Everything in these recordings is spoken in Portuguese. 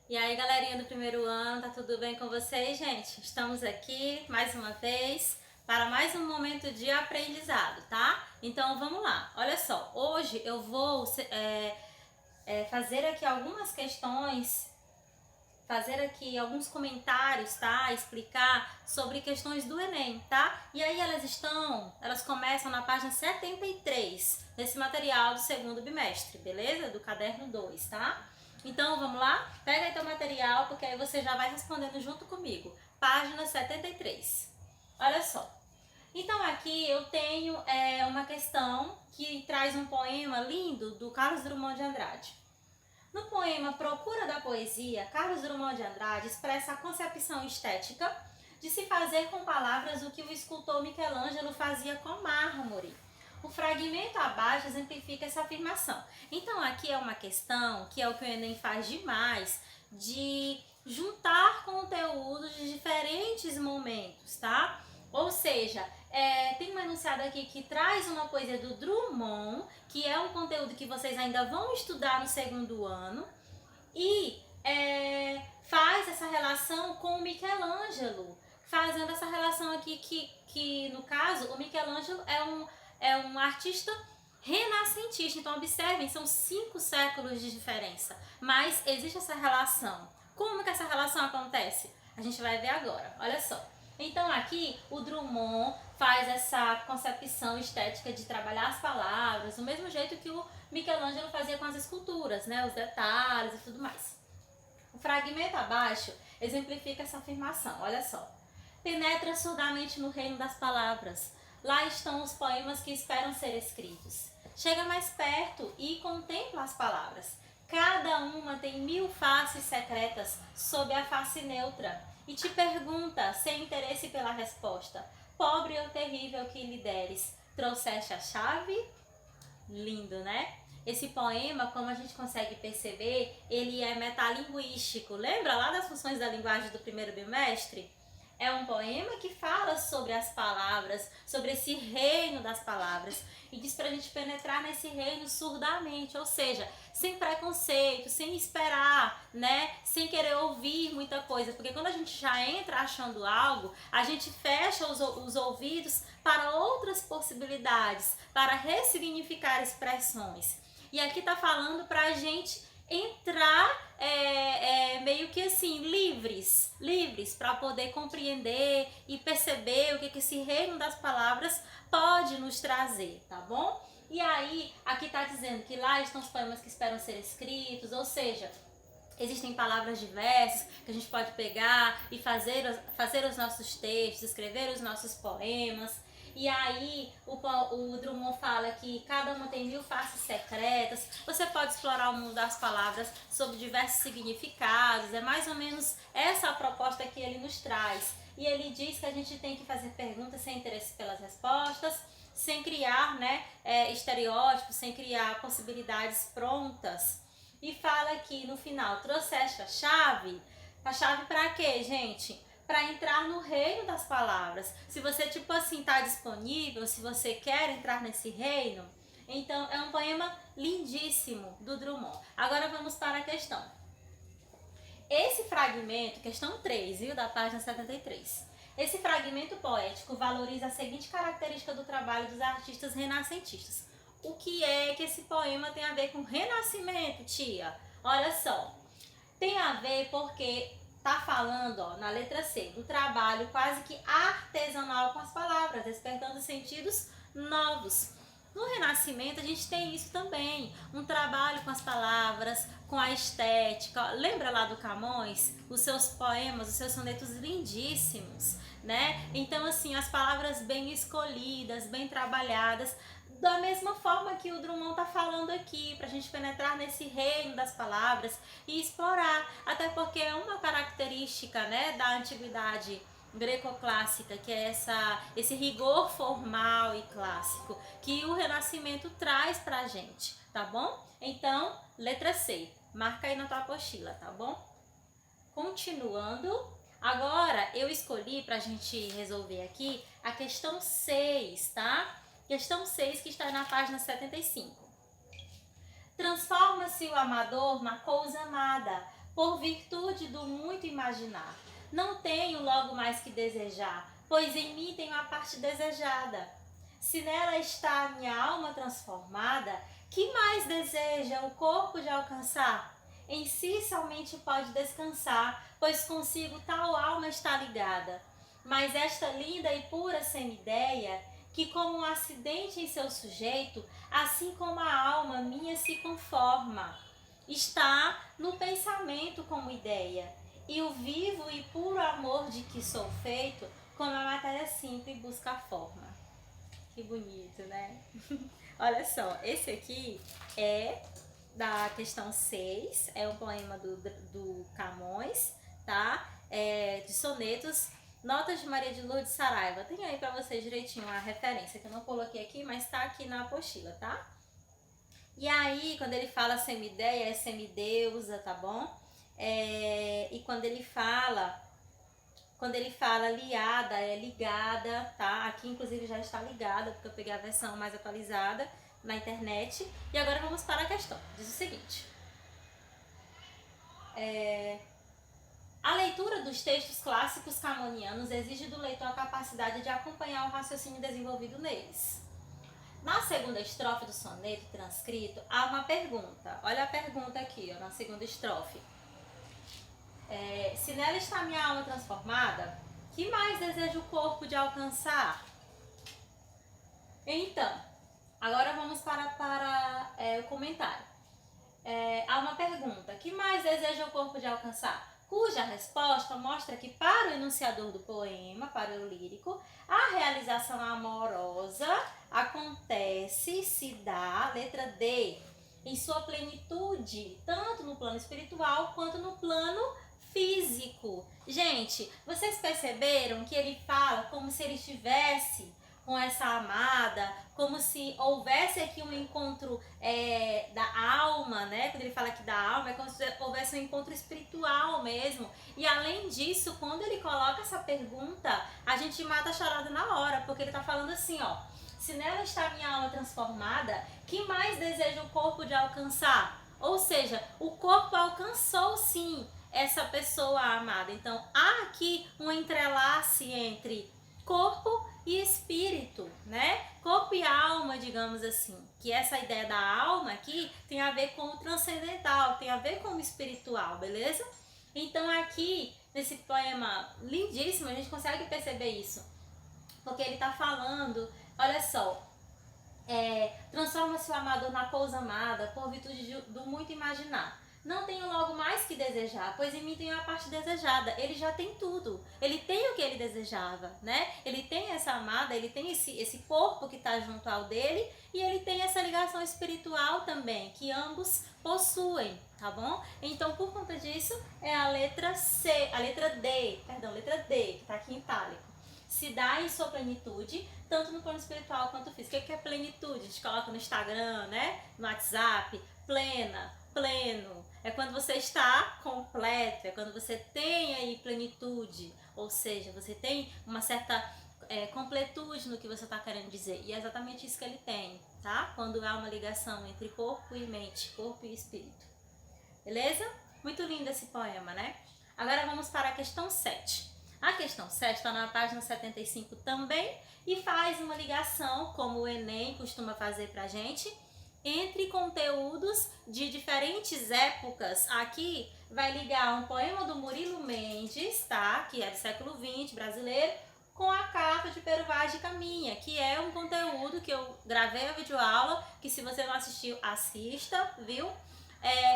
E aí, galerinha do primeiro ano, tá tudo bem com vocês, gente? Estamos aqui mais uma vez para mais um momento de aprendizado, tá? Então vamos lá. Olha só, hoje eu vou fazer aqui algumas questões, fazer aqui alguns comentários, tá? Explicar sobre questões do Enem, tá? E aí elas começam na página 73 desse material do segundo bimestre, beleza? Do caderno 2, tá? Então vamos lá? Pega aí teu material, porque aí você já vai respondendo junto comigo. Página 73. Olha só. Então aqui eu tenho uma questão que traz um poema lindo do Carlos Drummond de Andrade. No poema Procura da Poesia, Carlos Drummond de Andrade expressa a concepção estética de se fazer com palavras o que o escultor Michelangelo fazia com mármore. O fragmento abaixo exemplifica essa afirmação. Então aqui é uma questão que é o que o Enem faz demais, de juntar conteúdos de diferentes momentos, tá? Ou seja, tem um enunciado aqui que traz uma poesia do Drummond, que é um conteúdo que vocês ainda vão estudar no segundo ano, e faz essa relação com o Michelangelo, fazendo essa relação aqui que no caso, o Michelangelo é um artista renascentista. Então observem, são 5 séculos de diferença, mas existe essa relação. Como que essa relação acontece? A gente vai ver agora, olha só. Então aqui o Drummond faz essa concepção estética de trabalhar as palavras, do mesmo jeito que o Michelangelo fazia com as esculturas, né? Os detalhes e tudo mais. O fragmento abaixo exemplifica essa afirmação, olha só. Penetra surdamente no reino das palavras. Lá estão os poemas que esperam ser escritos. Chega mais perto e contempla as palavras. Cada uma tem 1000 faces secretas sob a face neutra e te pergunta, sem interesse pela resposta: pobre ou terrível que lhe deres, trouxeste a chave? Lindo, né? Esse poema, como a gente consegue perceber, ele é metalinguístico. Lembra lá das funções da linguagem do primeiro bimestre? É um poema que fala sobre as palavras, sobre esse reino das palavras, e diz pra gente penetrar nesse reino surdamente, ou seja, sem preconceito, sem esperar, né? Sem querer ouvir muita coisa, porque quando a gente já entra achando algo, a gente fecha os ouvidos para outras possibilidades, para ressignificar expressões. E aqui tá falando pra gente entrar meio que assim, livres para poder compreender e perceber o que esse reino das palavras pode nos trazer, tá bom? E aí, aqui tá dizendo que lá estão os poemas que esperam ser escritos, ou seja, existem palavras diversas que a gente pode pegar e fazer os nossos textos, escrever os nossos poemas. E aí o Drummond fala que cada uma tem 1000 faces secretas. Você pode explorar o mundo das palavras sob diversos significados. É mais ou menos essa a proposta que ele nos traz. E ele diz que a gente tem que fazer perguntas sem interesse pelas respostas, sem criar estereótipos, sem criar possibilidades prontas. E fala aqui no final: trouxeste a chave? A chave para quê, gente? Para entrar no reino das palavras. Se você, tipo assim, tá disponível, se você quer entrar nesse reino, então é um poema lindíssimo do Drummond. Agora vamos para a questão. Esse fragmento, questão 3, viu, da página 73. Esse fragmento poético valoriza a seguinte característica do trabalho dos artistas renascentistas. O que é que esse poema tem a ver com renascimento, tia? Olha só, tem a ver porque tá falando, ó, na letra C, do trabalho quase que artesanal com as palavras, despertando sentidos novos. No Renascimento a gente tem isso também, um trabalho com as palavras, com a estética. Lembra lá do Camões? Os seus poemas, os seus sonetos lindíssimos, né? Então assim, as palavras bem escolhidas, bem trabalhadas, da mesma forma que o Drummond está falando aqui, para a gente penetrar nesse reino das palavras e explorar, até porque é uma característica, né, da antiguidade greco-clássica, que é esse rigor formal e clássico que o Renascimento traz para a gente, tá bom? Então, letra C, marca aí na tua apostila, tá bom? Continuando, agora eu escolhi para a gente resolver aqui a questão 6, tá? Questão 6, que está na página 75. Transforma-se o amador na coisa amada, por virtude do muito imaginar. Não tenho logo mais que desejar, pois em mim tenho a parte desejada. Se nela está a minha alma transformada, que mais deseja o corpo de alcançar? Em si somente pode descansar, pois consigo tal alma está ligada. Mas esta linda e pura semideia, que como um acidente em seu sujeito, assim como a alma minha se conforma, está no pensamento como ideia, e o vivo e puro amor de que sou feito, como a matéria simples busca a forma. Que bonito, né? Olha só, esse aqui é da questão 6, é um poema do Camões, tá? De sonetos, Notas de Maria de Lourdes Saraiva. Tem aí pra vocês direitinho a referência, que eu não coloquei aqui, mas tá aqui na apostila, tá? E aí, quando ele fala semideia, é semideusa, tá bom? E quando ele fala liada, é ligada, tá? Aqui, inclusive, já está ligada, porque eu peguei a versão mais atualizada na internet. E agora vamos para a questão. Diz o seguinte. A leitura dos textos clássicos camonianos exige do leitor a capacidade de acompanhar o raciocínio desenvolvido neles. Na segunda estrofe do soneto transcrito, há uma pergunta. Olha a pergunta aqui, ó, na segunda estrofe. Se nela está minha alma transformada, que mais deseja o corpo de alcançar? Então, agora vamos para o comentário. Há uma pergunta. Que mais deseja o corpo de alcançar? Cuja resposta mostra que para o enunciador do poema, para o lírico, a realização amorosa acontece, se dá, letra D, em sua plenitude, tanto no plano espiritual quanto no plano físico. Gente, vocês perceberam que ele fala como se ele estivesse com essa amada, como se houvesse aqui um encontro da alma, né? Quando ele fala aqui da alma, é como se houvesse um encontro espiritual mesmo. E além disso, quando ele coloca essa pergunta, a gente mata a charada na hora, porque ele tá falando assim, ó. Se nela está minha alma transformada, que mais deseja o corpo de alcançar? Ou seja, o corpo alcançou sim essa pessoa amada. Então, há aqui um entrelace entre corpo e espírito, né? Corpo e alma, digamos assim. Que essa ideia da alma aqui tem a ver com o transcendental, tem a ver com o espiritual, beleza? Então aqui, nesse poema lindíssimo, a gente consegue perceber isso. Porque ele tá falando, olha só, transforma-se o amador na coisa amada, por virtude do muito imaginar. Não tenho logo mais que desejar, pois em mim tenho a parte desejada. Ele já tem tudo. Ele tem o que ele desejava, né? Ele tem essa amada, ele tem esse corpo que está junto ao dele e ele tem essa ligação espiritual também, que ambos possuem, tá bom? Então, por conta disso, é a letra D, que está aqui em itálico. Se dá em sua plenitude, tanto no plano espiritual quanto físico. O que é plenitude? A gente coloca no Instagram, né? No WhatsApp, pleno. É quando você está completo, é quando você tem aí plenitude, ou seja, você tem uma certa completude no que você está querendo dizer. E é exatamente isso que ele tem, tá? Quando há uma ligação entre corpo e mente, corpo e espírito. Beleza? Muito lindo esse poema, né? Agora vamos para a questão 7. A questão 7 está na página 75 também e faz uma ligação, como o Enem costuma fazer pra gente, entre conteúdos de diferentes épocas. Aqui vai ligar um poema do Murilo Mendes, tá? Que é do século XX, brasileiro, com a carta de Pero Vaz de Caminha, que é um conteúdo que eu gravei a videoaula, que se você não assistiu, assista, viu?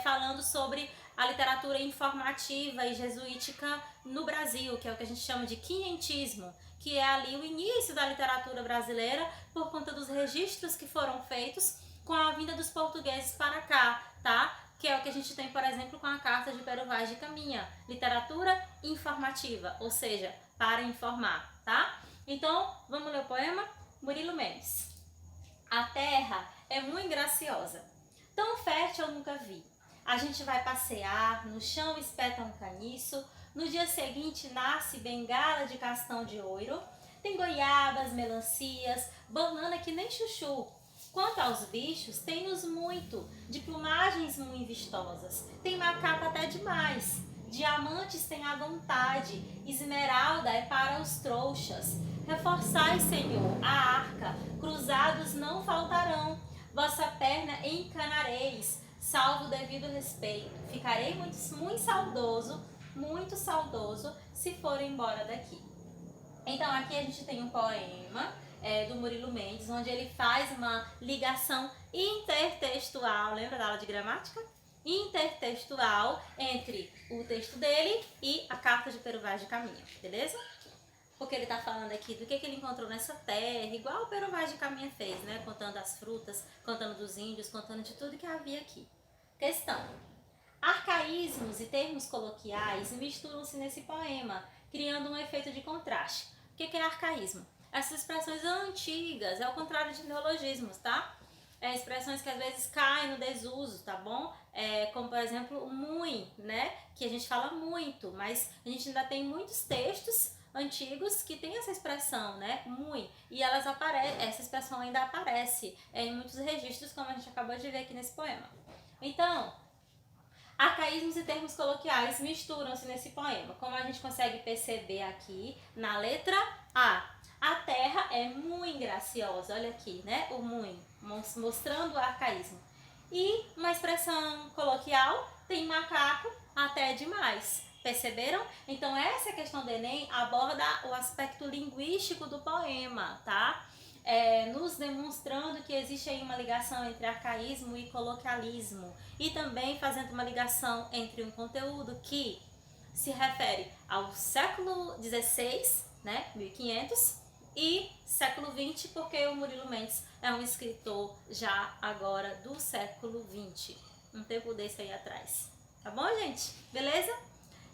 Falando sobre a literatura informativa e jesuítica no Brasil, que é o que a gente chama de quinhentismo, que é ali o início da literatura brasileira por conta dos registros que foram feitos com a vinda dos portugueses para cá, tá? Que é o que a gente tem, por exemplo, com a carta de Pero Vaz de Caminha, literatura informativa, ou seja, para informar, tá? Então, vamos ler o poema? Murilo Mendes. A terra é muito graciosa, tão fértil eu nunca vi. A gente vai passear, no chão espeta um caniço, no dia seguinte nasce bengala de castão de ouro, tem goiabas, melancias, banana que nem chuchu. Quanto aos bichos, tem-nos muito, de plumagens muito vistosas. Tem macaco até demais. Diamantes tem à vontade, esmeralda é para os trouxas. Reforçai, Senhor, a arca, cruzados não faltarão. Vossa perna encanareis, salvo o devido respeito. Ficarei muito saudoso, se for embora daqui. Então aqui a gente tem um poema do Murilo Mendes, onde ele faz uma ligação intertextual, lembra da aula de gramática? Intertextual entre o texto dele e a carta de Pero Vaz de Caminha, beleza? Porque ele está falando aqui do que ele encontrou nessa terra, igual o Pero Vaz de Caminha fez, né? Contando as frutas, contando dos índios, contando de tudo que havia aqui. Questão: arcaísmos e termos coloquiais misturam-se nesse poema, criando um efeito de contraste. O que é arcaísmo? Essas expressões antigas, é o contrário de neologismos, tá? Expressões que às vezes caem no desuso, tá bom? Como por exemplo o mui, né? Que a gente fala muito, mas a gente ainda tem muitos textos antigos que tem essa expressão, né? Mui. E essa expressão ainda aparece em muitos registros, como a gente acabou de ver aqui nesse poema. Então, arcaísmos e termos coloquiais misturam-se nesse poema, como a gente consegue perceber aqui na letra A. A terra é muito graciosa, olha aqui, né? O muito, mostrando o arcaísmo. E uma expressão coloquial, tem macaco até demais. Perceberam? Então essa questão do Enem aborda o aspecto linguístico do poema, tá? Nos demonstrando que existe aí uma ligação entre arcaísmo e coloquialismo, e também fazendo uma ligação entre um conteúdo que se refere ao século XVI, né, 1500, e século XX, porque o Murilo Mendes é um escritor já agora do século XX, um tempo desse aí atrás. Tá bom, gente? Beleza?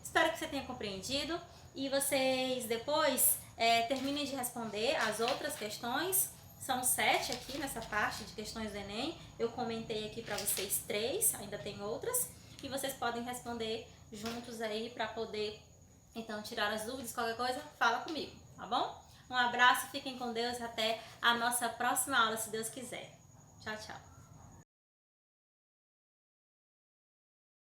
Espero que você tenha compreendido e vocês depois terminem de responder as outras questões. São 7 aqui nessa parte de questões do Enem. Eu comentei aqui para vocês 3, ainda tem outras. E vocês podem responder juntos aí para poder, então, tirar as dúvidas. Qualquer coisa, fala comigo, tá bom? Um abraço, fiquem com Deus, até a nossa próxima aula, se Deus quiser. Tchau, tchau.